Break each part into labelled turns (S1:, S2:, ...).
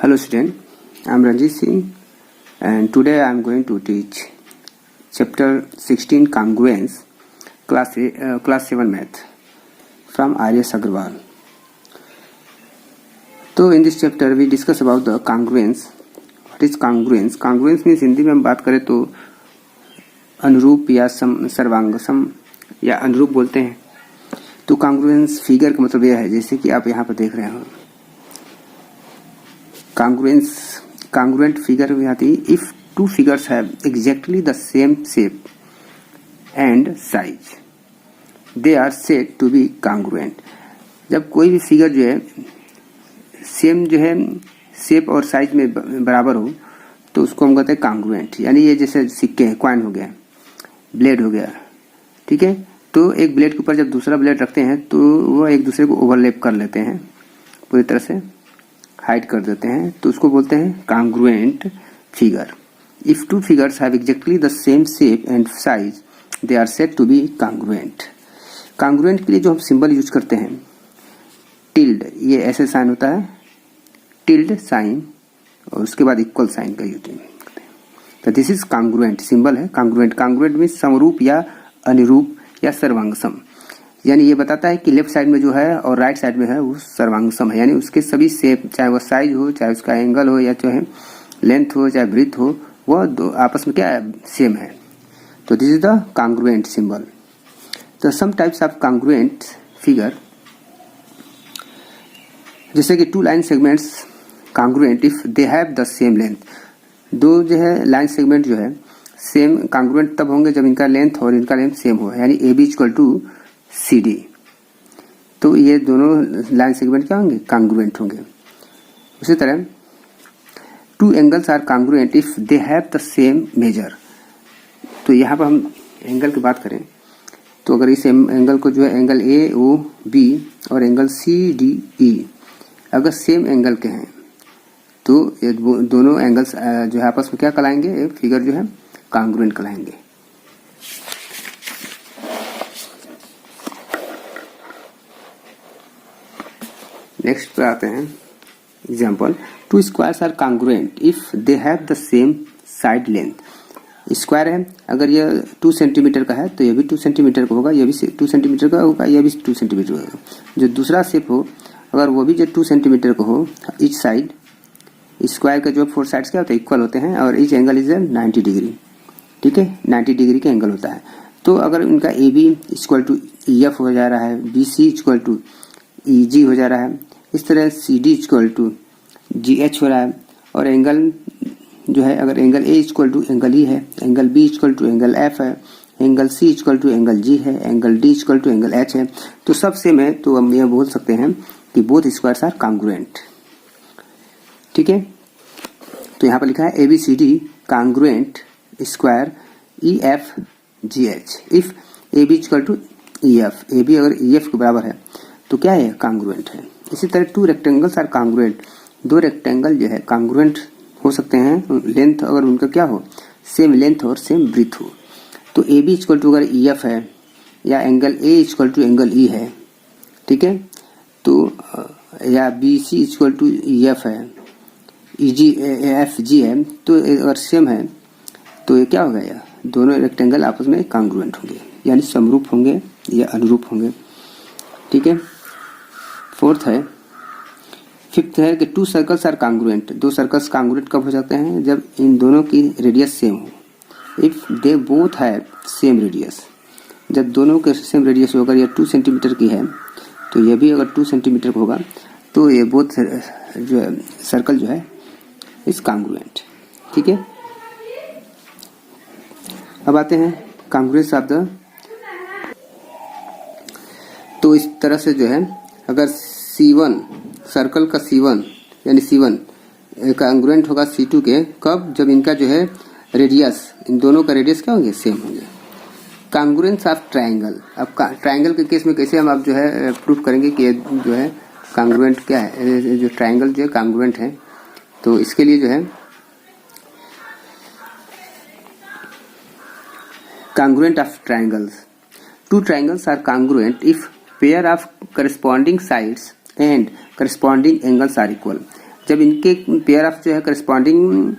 S1: Hello student, I am Ranjit Singh and today I am going to teach chapter 16 congruence class 7 math from Arya Agarwal. So in this chapter we discuss about the congruence. What is congruence? Congruence means Hindi में हम बात करें तो अनुरूप या सर्वांग सम या अनुरूप बोलते हैं. तो congruence फिगर का मतलब यह है जैसे कि आप यहाँ पर देख रहे हो. Congruent figure में आती है if two figures have exactly the same shape and size they are said to be congruent. जब कोई भी फिगर जो है सेम जो है शेप और साइज में बराबर हो तो उसको हम कहते हैं congruent. यानी ये जैसे सिक्के हैं, कॉइन हो गया, ब्लेड हो गया, ठीक है. तो एक ब्लेड के ऊपर जब दूसरा ब्लेड रखते हैं तो वो एक दूसरे को ओवरलैप कर लेते हैं, पूरी तरह से हाइड कर देते हैं, तो उसको बोलते हैं congruent figure. If two figures have exactly the same shape and size, they are said to be congruent. Congruent के लिए जो हम सिंबल यूज करते हैं टिल्ड, ये ऐसे साइन होता है, टिल्ड साइन, और उसके बाद इक्वल साइन का यूज करते हैं. तो दिस इज congruent, सिंबल है congruent. congruent मीन्स समरूप या अनुरूप या सर्वांगसम. यानी ये बताता है कि लेफ्ट साइड में जो है और राइट साइड में है वो सर्वांगसम है. यानी उसके सभी शेप, चाहे वो साइज हो, चाहे उसका एंगल हो, या चाहे लेंथ हो, चाहे ब्रीथ हो, वो दो आपस में क्या है, सेम है. तो this is the congruent symbol. तो some types of congruent figure, जैसे कि two line segments congruent if they have the same length. दो जो है लाइन सेगमेंट जो है सेम congruent तब होंगे जब इनका लेंथ और इनका लेंथ सेम हो, यानी A B equal to C D. तो ये दोनों लाइन सेगमेंट क्या होंगे, congruent होंगे. उसी तरह two angles are congruent if they have the same measure. तो यहाँ पर हम एंगल की बात करें तो अगर इस एंगल को जो है एंगल ए ओ बी और एंगल सी डी ई अगर सेम एंगल के हैं तो ये दोनों एंगल्स जो है आपस में क्या कहलाएंगे, फिगर जो है congruent कहलाएंगे. नेक्स्ट पे आते हैं example. Two squares are congruent if they have the same side length. Square है, अगर ये 2 सेंटीमीटर का है तो ये भी 2 सेंटीमीटर का होगा, ये भी 2 सेंटीमीटर का होगा, ये भी 2 सेंटीमीटर का होगा. जो दूसरा शेप हो अगर वो भी जो 2 सेंटीमीटर का हो, ईच साइड स्क्वायर का जो 4 साइड्स क्या होते हैं, इक्वल होते हैं, और ईच एंगल इज 90 डिग्री. ठीक है, 90 डिग्री का एंगल होता है. तो अगर इनका A B equal to E F हो जा रहा है, B C equal to E G हो जा रहा है, इस तरह C D equal to G H हो रहा है, और एंगल जो है अगर angle A equal to angle E है, angle B equal to angle F है, angle C equal to angle G है, angle D equal to angle H है, तो सब सेम है. तो हम ये बोल सकते हैं कि बोथ स्क्वायर्स आर congruent. ठीक है, तो यहाँ पर लिखा है A B C D congruent square E F G H if A B equal to E F. A B अगर ई एफ के बराबर है तो क्या है, congruent है. इसी तरह टू रेक्टेंगल्स आर congruent. दो रेक्टेंगल जो है congruent हो सकते हैं, लेंथ अगर उनका क्या हो, सेम लेंथ और सेम ब्रीथ हो. तो ए बी इक्वल टू अगर ई एफ है या angle A equal to angle E है, ठीक है, तो या B C equal to E F है, ई जी एफ जी है, तो अगर सेम है तो ये क्या होगा, या दोनों रेक्टेंगल आपस में congruent होंगे, यानी समरूप होंगे या अनुरूप होंगे. ठीक है, फोर्थ है. फिफ्थ है कि टू सर्कल्स आर congruent. दो सर्कल्स congruent कब हो जाते हैं, जब इन दोनों की रेडियस सेम हो. If they both have same radius, जब दोनों के सेम रेडियस हो, अगर ये 2 सेंटीमीटर की है तो ये भी अगर 2 सेंटीमीटर का होगा तो ये बोथ जो है सर्कल जो है इस congruent. ठीक है, अब आते हैं congruence ऑफ द. तो इस तरह से जो है अगर C1 सर्कल का C1 यानी C1 congruent होगा C2 के, कब, जब इनका जो है रेडियस, इन दोनों का रेडियस क्या होंगे, सेम होंगे. congruence of triangle. अब ट्राइंगल के केस में कैसे हम आप जो है प्रूफ करेंगे कि ये जो है congruent क्या है, जो ट्राइंगल जो है congruent है. तो इसके लिए जो है congruent of triangles. Two triangles are congruent if pair of corresponding sides and corresponding angles are equal. जब इनके पेयर ऑफ जो है करस्पॉन्डिंग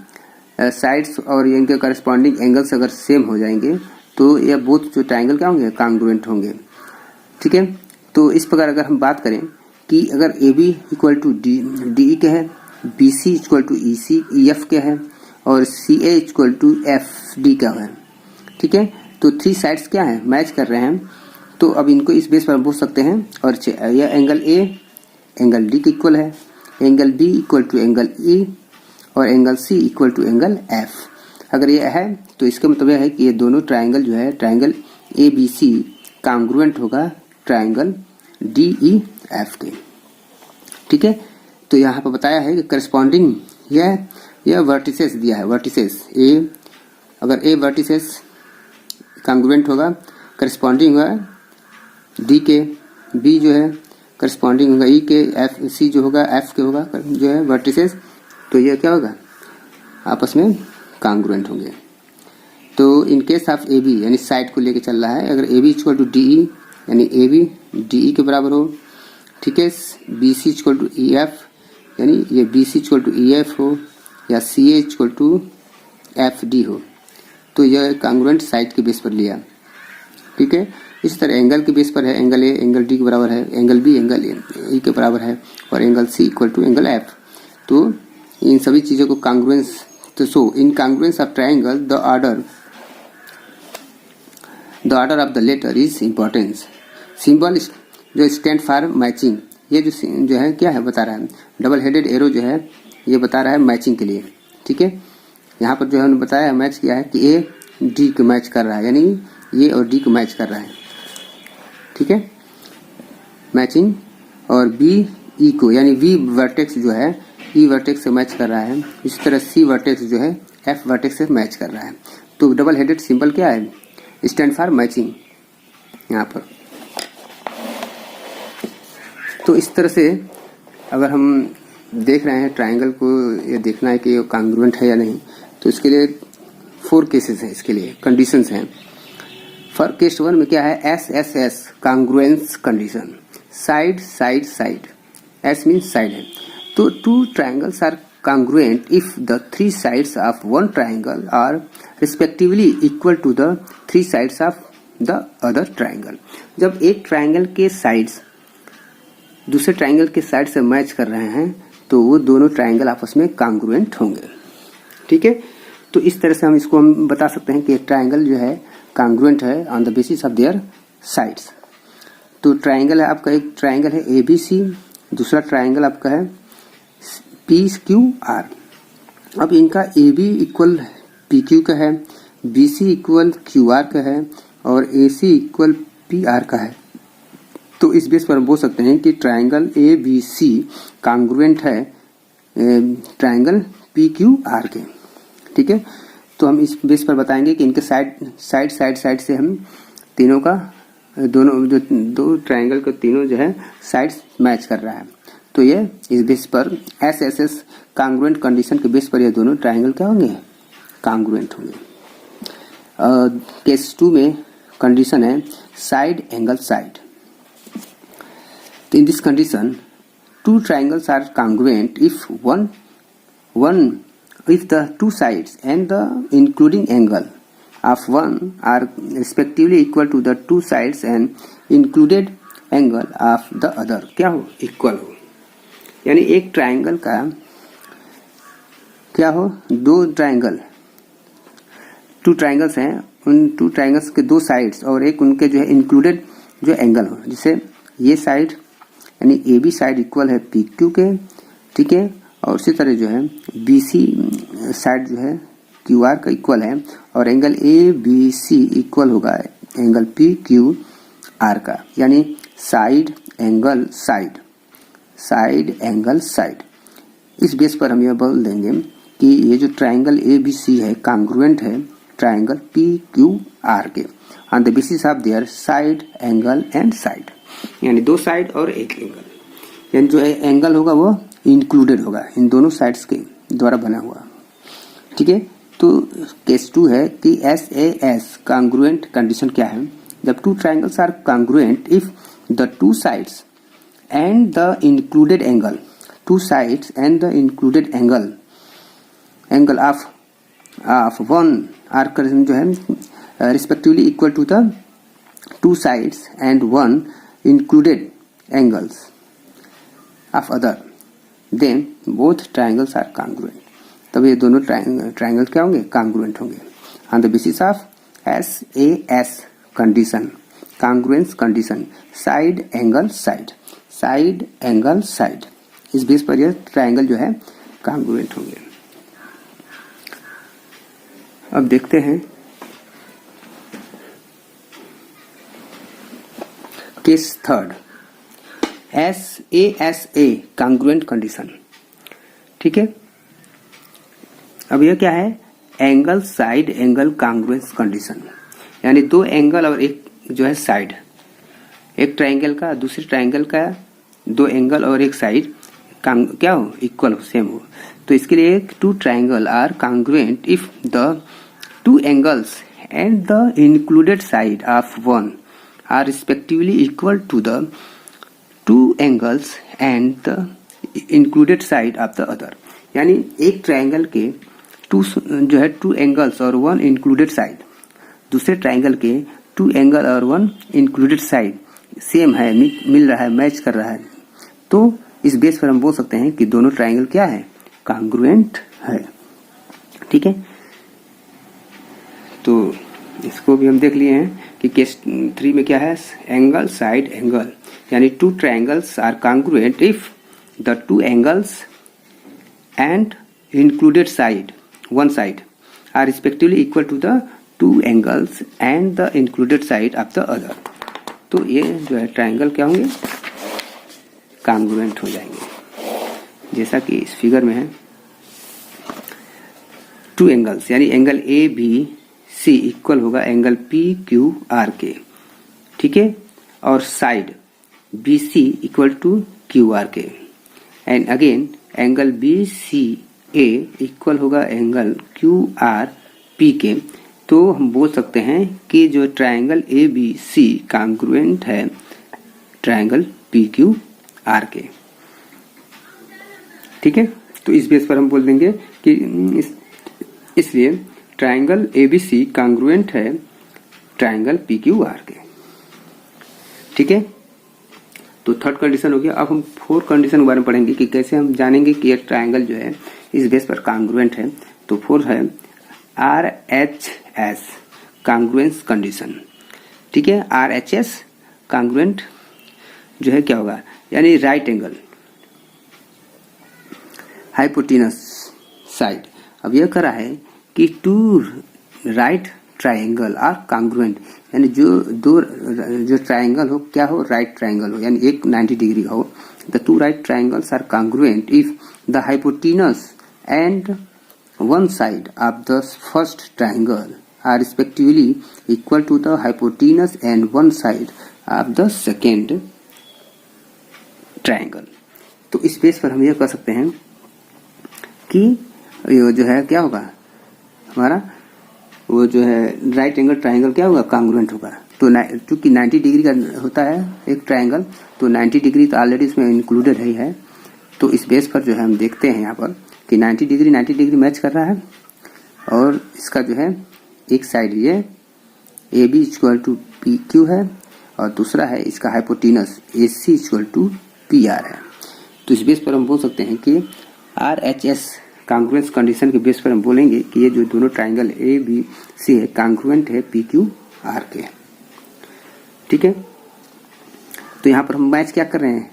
S1: साइड्स और इनके करस्पॉन्डिंग एंगल्स अगर सेम हो जाएंगे तो यह बोथ जो ट्राइंगल क्या होंगे, कांग्रुएंट होंगे। ठीक है, तो इस प्रकार अगर हम बात करें कि अगर A B equal to D के है, B C equal to E C E F के है और C A equal to F D का है। ठीक है, तो थ्री साइड्स क्या है, मैच कर रहे हैं, तो अब इनको इस बेस पर बोल सकते हैं। और यह एंगल ए एंगल डी के इक्वल है, angle B equal to angle E और angle C equal to angle F. अगर ये है तो इसका मतलब यह है कि ये दोनों ट्राइंगल जो है, triangle A B C congruent होगा ट्राइंगल डी ई एफ के। ठीक है, तो यहाँ पर बताया है कि करस्पॉन्डिंग यह वर्टिसेस दिया है, वर्टिसेस ए, अगर ए वर्टिसेस कांग्रुएंट होगा, करस्पॉन्डिंग होगा डी के, बी जो है करस्पॉन्डिंग होगा ई के, एफ सी जो होगा एफ के होगा जो है वर्टिसेस, तो यह क्या होगा, आपस में कांग्रुएंट होंगे। तो in case of A B यानी साइड को लेके चल रहा है, अगर A B equal to D E यानी ए बी डी ई के बराबर हो, ठीक है, B C equal to E F यानी ये B C equal to E F हो या C A equal to F D हो, तो यह कांग्रुएंट साइड के बेस पर लिया। ठीक है, इस तरह एंगल के बेस पर है, एंगल ए एंगल डी के बराबर है, एंगल बी एंगल ई के बराबर है और angle C equal to angle F. तो इन सभी चीज़ों को कांग्रुएंस, तो so in congruence of triangle the order of the letter is importance. Symbol जो स्टैंड फॉर मैचिंग, ये जो है क्या है बता रहा है, डबल हेडेड एरो जो है ये बता रहा है मैचिंग के लिए। ठीक है, यहाँ पर जो है उन्होंने बताया मैच किया है कि ए डी को मैच कर रहा है, यानी ए और डी को मैच कर रहा है। ठीक है, मैचिंग, और बी ई को यानी वी वर्टेक्स जो है ई वर्टेक्स से मैच कर रहा है, इसी तरह सी वर्टेक्स जो है एफ वर्टेक्स से मैच कर रहा है। तो डबल हेडेड सिंबल क्या है, स्टैंड फॉर मैचिंग यहाँ पर। तो इस तरह से अगर हम देख रहे हैं ट्राइंगल को, ये देखना है कि ये कांग्रुएंट है या नहीं, तो इसके लिए 4 केसेस हैं, इसके लिए कंडीशंस हैं। फॉर केस 1 में क्या है, S S S congruence condition, side side side, S means side है। तो 2 triangles are congruent if the 3 sides of one triangle are respectively equal to the 3 sides of the other triangle। जब एक triangle के sides दूसरे triangle के side से match कर रहे हैं तो वो दोनों ट्राइंगल आपस में कांग्रुएंट होंगे। ठीक है, तो इस तरह से हम बता सकते हैं कि एक ट्राइंगल जो है कांग्रुएंट है on the basis of their sides. तो ट्राइंगल है आपका, एक ट्राइंगल है ए बी सी, दूसरा ट्राइंगल आपका है पी क्यू आर। अब इनका A B equal P Q का है, B C equal Q R का है और A C equal P R का है। तो इस बेस पर हम बोल सकते हैं कि triangle A B C congruent है ट्राइंगल पी क्यू आर के। ठीक है, तो हम इस बेस पर बताएंगे कि इनके साइड से हम तीनों का दोनों जो 2 ट्राइंगल के तीनों जो है साइड्स मैच कर रहा है। तो ये इस बेस पर S S S congruent condition के बेस पर ये दोनों ट्राइंगल क्या होंगे, कांग्रुएंट होंगे। केस 2 में कंडीशन है साइड एंगल साइड। तो in this condition 2 triangles are congruent if the 2 sides and the including angle of one are respectively equal to the 2 sides and included angle of the other। क्या हो, equal हो, यानी एक triangle का क्या हो, 2 triangle 2 triangles हैं, उन 2 ट्राइंगल्स के 2 साइड्स और एक उनके जो है इंक्लूडेड जो एंगल हो, जैसे ये साइड यानी ए बी साइड इक्वल है पी क्यू के। ठीक है, और उसी तरह जो है बी सी साइड जो है क्यू आर का इक्वल है और angle A B C equal होगा एंगल पी क्यू आर का, यानी side angle side, side angle side. इस बेस पर हम यह बोल देंगे कि ये जो ट्राइंगल ए बी सी है कांग्रुएंट है ट्राइंगल पी क्यू आर के on the basis of their side angle and side, यानी 2 साइड और एक एंगल, यानी जो एंगल होगा वो इंक्लूडेड होगा इन दोनों साइड्स के द्वारा बना हुआ। ठीक है, तो केस 2 है कि S A S congruent condition क्या है, जब 2 triangles are congruent if the 2 sides and the included angle two sides and the included angle of one are जो है respectively equal to the two sides and one included angles of other, then both triangles are congruent. तब ये दोनों triangle क्या होंगे? congruent होंगे. On the basis of SAS condition, congruence condition, side angle side, इस base पर यह triangle जो है congruent होंगे. अब देखते हैं case third, SASA congruent condition. ठीक है, अब यह क्या है? Angle side angle congruence condition, यानी दो एंगल और एक जो है साइड, एक ट्राइंगल का दूसरे ट्राइंगल का दो एंगल और एक साइड क्या हो? इक्वल हो, सेम हो. तो इसके लिए two triangle are congruent if the two angles and the included side of one are respectively equal to the two angles and the included side of the other. यानी एक triangle के two जो है two angles और one included side, दूसरे triangle के two angle और one included side same है, मिल रहा है, मैच कर रहा है. तो इस बेस पर हम बोल सकते हैं कि दोनों ट्राइंगल क्या है? कॉन्ग्रुएंट है. ठीक है, तो इसको भी हम देख लिए हैं कि केस 3 में क्या है? एंगल साइड एंगल, यानी two triangles are congruent if the two angles and included side one side are respectively equal to the two angles and the included side of the other. तो ये जो है triangle क्या होंगे? Congruent हो जाएंगे. जैसा कि इस फिगर में है, टू एंगल्स यानी एंगल ABC इक्वल होगा एंगल PQR के. ठीक है, और side BC equal to QR के. And again angle BCA equal होगा एंगल QRP के. तो हम बोल सकते हैं कि जो ट्राइंगल ABC कॉन्ग्रुएंट है ट्राइंगल PQR के. ठीक है, तो इस बेस पर हम बोल देंगे कि इसलिए ट्राइंगल ABC कॉन्ग्रुएंट है ट्राइंगल PQR के. ठीक है, तो थर्ड कंडीशन हो गया. अब हम फोर्थ कंडीशन के बारे में पढ़ेंगे कि कैसे हम जानेंगे कि एक ट्राइंगल जो है इस बेस पर कॉन्ग्रुएंट है. तो फोर्थ है RHS कॉन्ग्रुएंस कंडीशन. ठीक है, RHS कॉन्ग्रुएंट जो है क्या होगा? यानी राइट एंगल हाइपोटेनस साइड. अब यह कह रहा है कि two right triangle are congruent, यानी जो ट्राइंगल हो क्या हो? राइट ट्राइंगल हो, यानी एक 90 डिग्री का हो. The two right triangles are congruent if the hypotenuse and one side of the first triangle are respectively equal to the hypotenuse and one side of the second triangle. तो इस base पर हम यह कह सकते हैं कि ये जो है क्या होगा हमारा? वो जो है राइट एंगल ट्राइंगल क्या होगा? कॉन्ग्रुएंट होगा. तो चूंकि 90 डिग्री का होता है एक ट्राइंगल, तो 90 डिग्री तो ऑलरेडी इसमें इंक्लूडेड ही है. तो इस बेस पर जो है हम देखते हैं यहाँ पर कि 90 डिग्री मैच कर रहा है. और इसका जो है एक साइड ये AB इक्वल टू PQ है और दूसरा है इसका hypotenuse AC equal to PR है. तो इस बेस पर हम बोल सकते हैं कि RHS कॉन्ग्रुएंस कंडीशन के बेस पर हम बोलेंगे कि ये जो दोनों ट्राइंगल ABC है कॉन्ग्रुएंट है PQR के. ठीक है, तो यहाँ पर हम मैच क्या कर रहे हैं?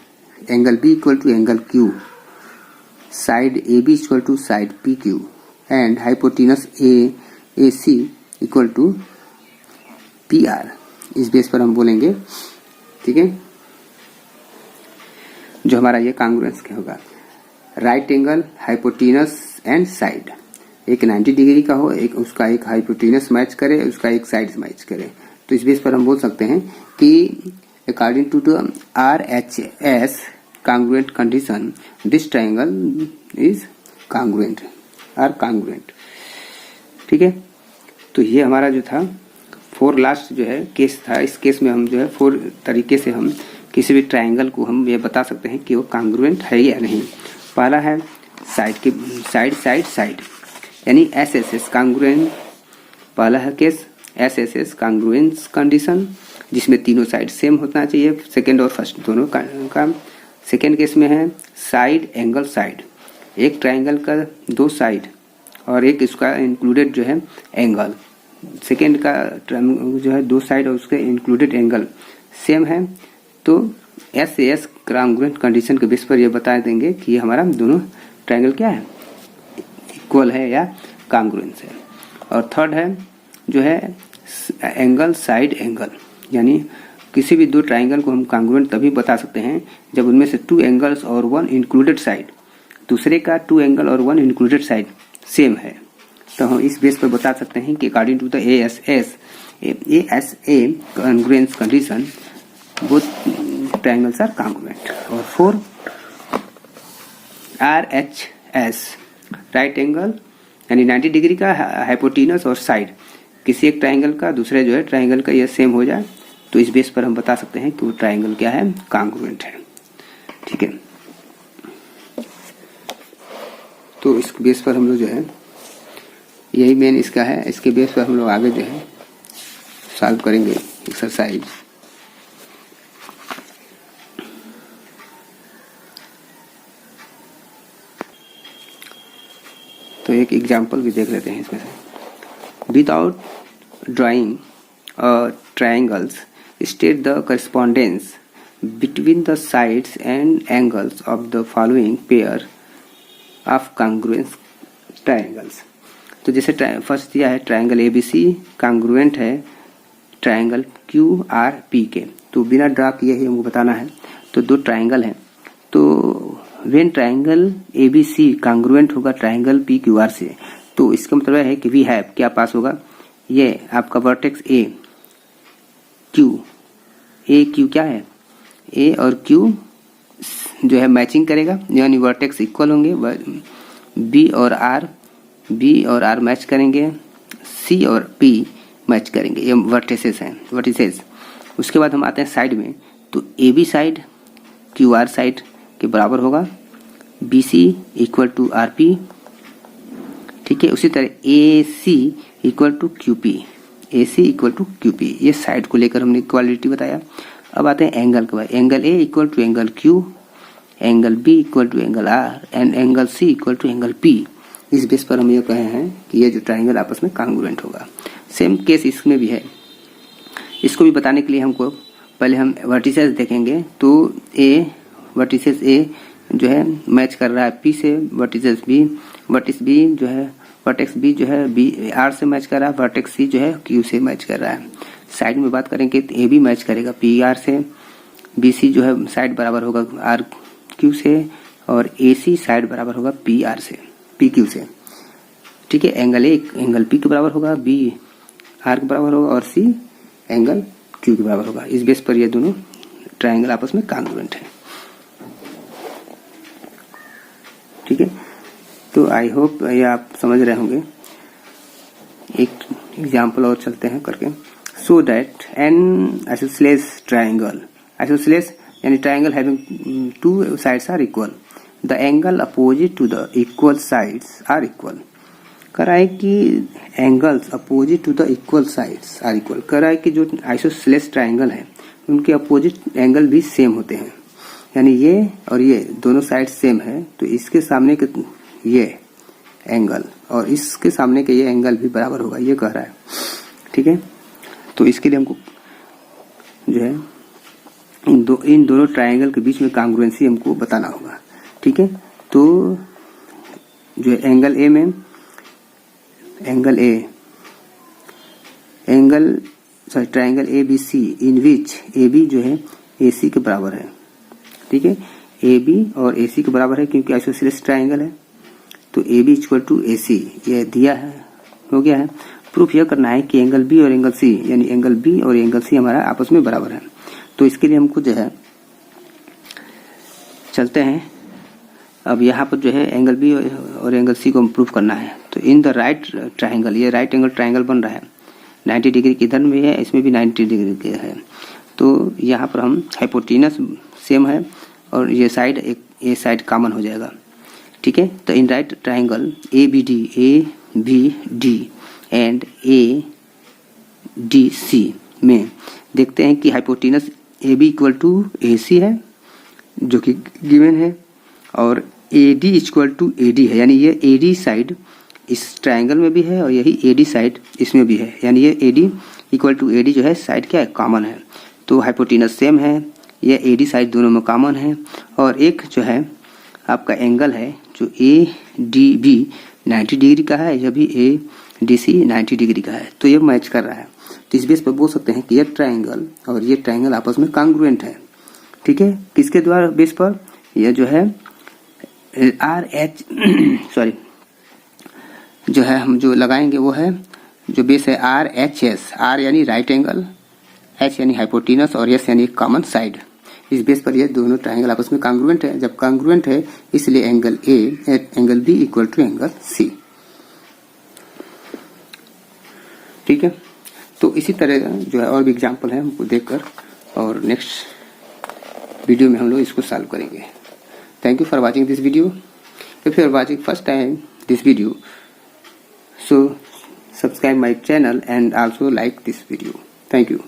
S1: Angle B equal to angle Q, side AB equal to side PQ and hypotenuse AC equal to PR. इस बेस पर हम बोलेंगे. ठीक है, जो हमारा ये कॉन्ग्रुएंस क्या होगा? Right angle hypotenuse and side, एक 90 डिग्री का हो, एक उसका एक हाइपोटेनस मैच करे, उसका एक साइड मैच करे. तो इस बेस पर हम बोल सकते हैं कि according to the RHS congruent condition this triangle is congruent or congruent. ठीक है, तो ये हमारा जो था फोर लास्ट जो है केस था. इस केस में हम जो है फोर तरीके से हम किसी भी ट्राइंगल को हम ये बता सकते हैं कि वो कॉन्ग्रुएंट है या नहीं. पहला है साइड के साइड यानी SSS कांग्रुएंट। पहला है केस SSS कांग्रुएंस कंडीशन, जिसमें तीनों साइड सेम होना चाहिए, सेकेंड और फर्स्ट दोनों का। सेकेंड केस में है साइड एंगल साइड, एक ट्राइंगल का दो साइड और एक इसका इंक्लूडेड जो है एंगल, सेकेंड का जो है दो साइड और उसके इंक्लूडेड एंगल सेम है। तो SAS कांग्रुएंट कंडीशन के बेस पर ये बता देंगे कि हमारा दोनों ट्राइंगल क्या है, इक्वल है या कांग्रुएंस है। और थर्ड है जो है एंगल साइड एंगल, यानी किसी भी दो ट्राइंगल को हम कांग्रुएंट तभी बता सकते हैं जब उनमें से टू एंगल्स और वन इंक्लूडेड साइड दूसरे का टू एंगल और वन इंक्लूडेड साइड सेम है। तो हम इस बेस पर बता सकते हैं कि according to the ASA congruence condition both triangles are congruent. और 4 RHS राइट एंगल यानी 90 डिग्री का हाइपोटेनस और साइड किसी एक ट्राइंगल का दूसरे जो है ट्राइंगल का ये सेम हो जाए तो इस बेस पर हम बता सकते हैं कि वो ट्राइंगल क्या है, कांग्रुएंट है। ठीक है, तो इस बेस पर हम लोग जो है यही मेन इसका है, इसके बेस पर हम लोग आगे जो है सॉल्व करेंगे एक्सरसाइज। तो एक एग्जांपल भी देख लेते हैं इसमें से। Without drawing triangles, state the correspondence between the sides and angles of the following pair of congruent triangles। तो जैसे फर्स्ट दिया है ट्राइंगल ABC कांग्रुएंट है ट्राइंगल QRP के, तो बिना ड्रा किए ही हमको बताना है। तो दो ट्राइंगल हैं, तो वेन ट्राइंगल ABC कांग्रुएंट होगा ट्राइंगल PQR से, तो इसका मतलब है कि वी हैव क्या पास होगा, ये आपका वर्टेक्स ए क्यू क्या है, ए और क्यू जो है मैचिंग करेगा यानी वर्टेक्स इक्वल होंगे। बी और आर मैच करेंगे, सी और पी मैच करेंगे, ये वर्टिसेस हैं वर्टिसेस। उसके बाद हम आते हैं साइड में, तो A B side Q R side के बराबर होगा, B C equal to R P. ठीक है, उसी तरह A C equal to Q P, A C equal to Q P, ये साइड को लेकर हमने इक्वालिटी बताया। अब आते हैं एंगल के बाद, angle A equal to angle Q, angle B equal to angle R and angle C equal to angle P. इस बेस पर हम ये कहे हैं कि ये जो ट्राइंगल आपस में कांग्रुएंट होगा। सेम केस इसमें भी है, इसको भी बताने के लिए हमको पहले हम वर्टिसेस देखेंगे। तो ए वर्टिसेस ए जो है मैच कर रहा है पी से, वर्टिस बी जो है वर्टेक्स बी जो है बी आर से मैच कर रहा है, वर्टेक्स सी जो है क्यू से मैच कर रहा है। साइड में बात करेंगे तो ए बी मैच करेगा पी आर से, बी सी जो है साइड बराबर होगा आर क्यू से, और ए सी साइड बराबर होगा पी आर से पी क्यू से। ठीक है, एंगल ए एंगल पी के बराबर होगा, बी आर के बराबर होगा और सी एंगल क्यू के बराबर होगा। इस बेस पर ये दोनों ट्राइंगल आपस में कांग्रुएंट है। ठीक है, तो आई होप ये आप समझ रहे होंगे। एक एग्जाम्पल और चलते हैं करके। So that an isosceles triangle, isosceles यानी triangle having two sides are equal, the angle opposite to the equal sides are equal. कह रहा है कि angles opposite to the equal sides are equal. कह रहा है कि जो आइसोसेलेस ट्राइंगल है उनके अपोजिट एंगल भी सेम होते हैं, यानी ये और ये दोनों साइड सेम है, तो इसके सामने के ये एंगल और इसके सामने के ये एंगल भी बराबर होगा, ये कह रहा है। ठीक है, तो इसके लिए हमको जो है इन दोनों ट्राइंगल के बीच में कांग्रुएंसी हमको बताना होगा। ठीक है, तो जो है एंगल ए में triangle A B C in which A B जो है ए सी के बराबर है। ठीक है, ए बी और ए सी के बराबर है क्योंकि आइसोसेलेस ट्राइंगल है, तो A B equal to A सी ये दिया है, हो गया है। प्रूफ यह करना है कि एंगल बी और एंगल सी यानी एंगल बी और एंगल सी हमारा आपस में बराबर है। तो इसके लिए हमको जो है चलते हैं, अब यहाँ पर जो है एंगल बी और एंगल सी को हम प्रूफ करना है। तो इन द राइट ट्राइंगल, ये राइट एंगल ट्राइंगल बन रहा है, 90 डिग्री की इधर में है, इसमें भी 90 डिग्री के है। तो यहाँ पर हम हाइपोटेनस सेम है और ये साइड एक ये साइड कॉमन हो जाएगा। ठीक है। तो in right triangle A B D and A D C में देखते हैं कि hypotenuse A B equal to A C है जो कि गिवन है, और A D equal to A D है, यानी ये ए डी साइड इस ट्राइंगल में भी है और यही ए डी साइड इसमें भी है, यानी ये A D equal to A D जो है साइड क्या है, कॉमन है। तो हाइपोटेनस सेम है, ये ए डी साइड दोनों में कॉमन है, और एक जो है आपका एंगल है जो ए डी बी 90 डिग्री का है, यह भी ए डी सी 90 डिग्री का है, तो ये मैच कर रहा है। तो इस बेस पर बोल सकते हैं कि ये ट्राइंगल और ये ट्राइंगल आपस में कॉन्ग्रुएंट है, ठीक है। किसके द्वारा बेस पर, यह जो है आर एच सॉरी जो है हम जो लगाएंगे वो है जो बेस है आर एच एस, आर यानी राइट एंगल, एच यानी हाइपोटेनस और एस यानी कॉमन साइड। इस बेस पर ये दोनों ट्राइंगल आपस में कॉन्ग्रुएंट है। जब कॉन्ग्रुएंट है इसलिए angle A angle B equal to angle C, ठीक है। तो इसी तरह जो है और भी एग्जाम्पल है हमको देखकर, और नेक्स्ट वीडियो में हम लोग इसको सॉल्व करेंगे। Thank you for watching this video. If you are watching first time this video, so subscribe my channel and also like this video. Thank you.